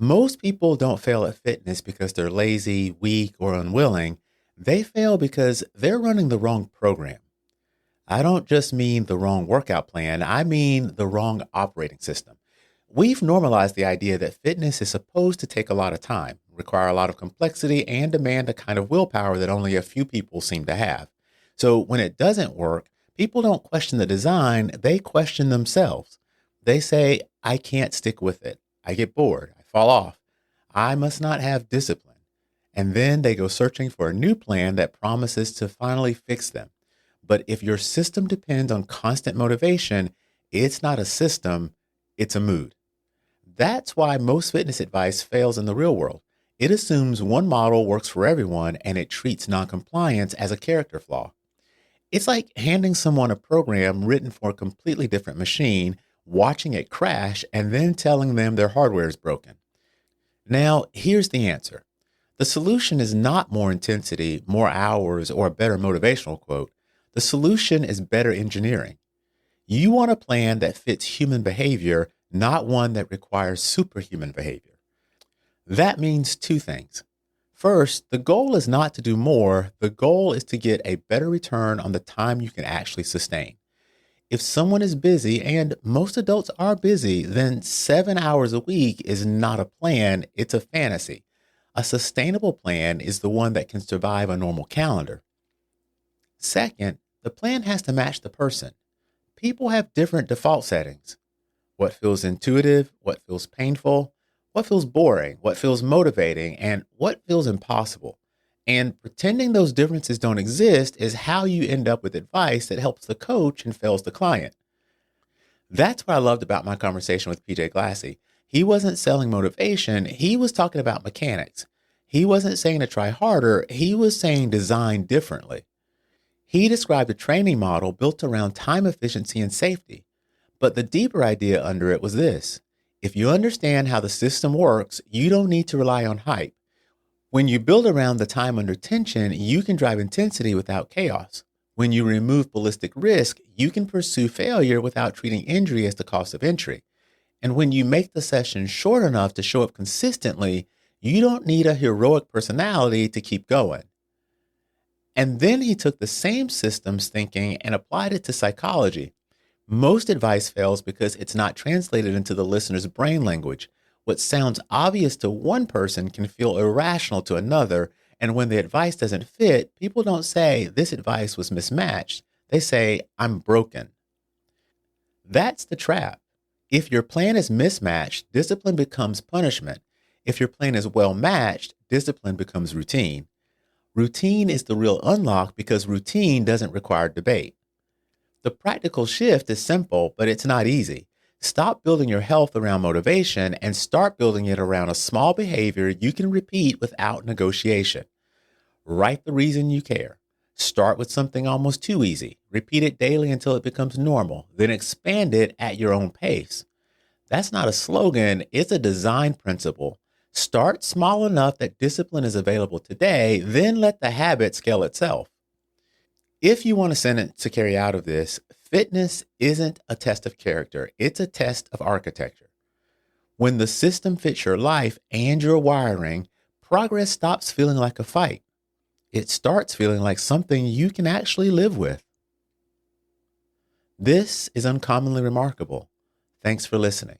Most people don't fail at fitness because they're lazy, weak, or unwilling. They fail because they're running the wrong program. I don't just mean the wrong workout plan, I mean the wrong operating system. We've normalized the idea that fitness is supposed to take a lot of time, require a lot of complexity, and demand a kind of willpower that only a few people seem to have. So when it doesn't work, people don't question the design, they question themselves. They say, I can't stick with it. I get bored. I fall off. I must not have discipline. And then they go searching for a new plan that promises to finally fix them. But if your system depends on constant motivation, it's not a system, it's a mood. That's why most fitness advice fails in the real world. It assumes one model works for everyone and it treats noncompliance as a character flaw. It's like handing someone a program written for a completely different machine, watching it crash, and then telling them their hardware is broken. Now, here's the answer. The solution is not more intensity, more hours, or a better motivational quote. The solution is better engineering. You want a plan that fits human behavior, not one that requires superhuman behavior. That means two things. First, the goal is not to do more. The goal is to get a better return on the time you can actually sustain. If someone is busy, and most adults are busy, then 7 hours a week is not a plan, it's a fantasy. A sustainable plan is the one that can survive a normal calendar. Second, the plan has to match the person. People have different default settings. What feels intuitive, what feels painful, what feels boring, what feels motivating, and what feels impossible. And pretending those differences don't exist is how you end up with advice that helps the coach and fails the client. That's what I loved about my conversation with PJ Glassey. He wasn't selling motivation, he was talking about mechanics. He wasn't saying to try harder, he was saying design differently. He described a training model built around time efficiency and safety. But the deeper idea under it was this. If you understand how the system works, you don't need to rely on hype. When you build around the time under tension, you can drive intensity without chaos. When you remove ballistic risk, you can pursue failure without treating injury as the cost of entry. And when you make the session short enough to show up consistently, you don't need a heroic personality to keep going. And then he took the same systems thinking and applied it to psychology. Most advice fails because it's not translated into the listener's brain language. What sounds obvious to one person can feel irrational to another, and when the advice doesn't fit, people don't say, this advice was mismatched. They say, I'm broken. That's the trap. If your plan is mismatched, discipline becomes punishment. If your plan is well matched, discipline becomes routine. Routine is the real unlock because routine doesn't require debate. The practical shift is simple, but it's not easy. Stop building your health around motivation and start building it around a small behavior you can repeat without negotiation. Write the reason you care. Start with something almost too easy. Repeat it daily until it becomes normal, then expand it at your own pace. That's not a slogan, it's a design principle. Start small enough that discipline is available today, then let the habit scale itself. If you want a sentence to carry out of this, fitness isn't a test of character, it's a test of architecture. When the system fits your life and your wiring, progress stops feeling like a fight. It starts feeling like something you can actually live with. This is uncommonly remarkable. Thanks for listening.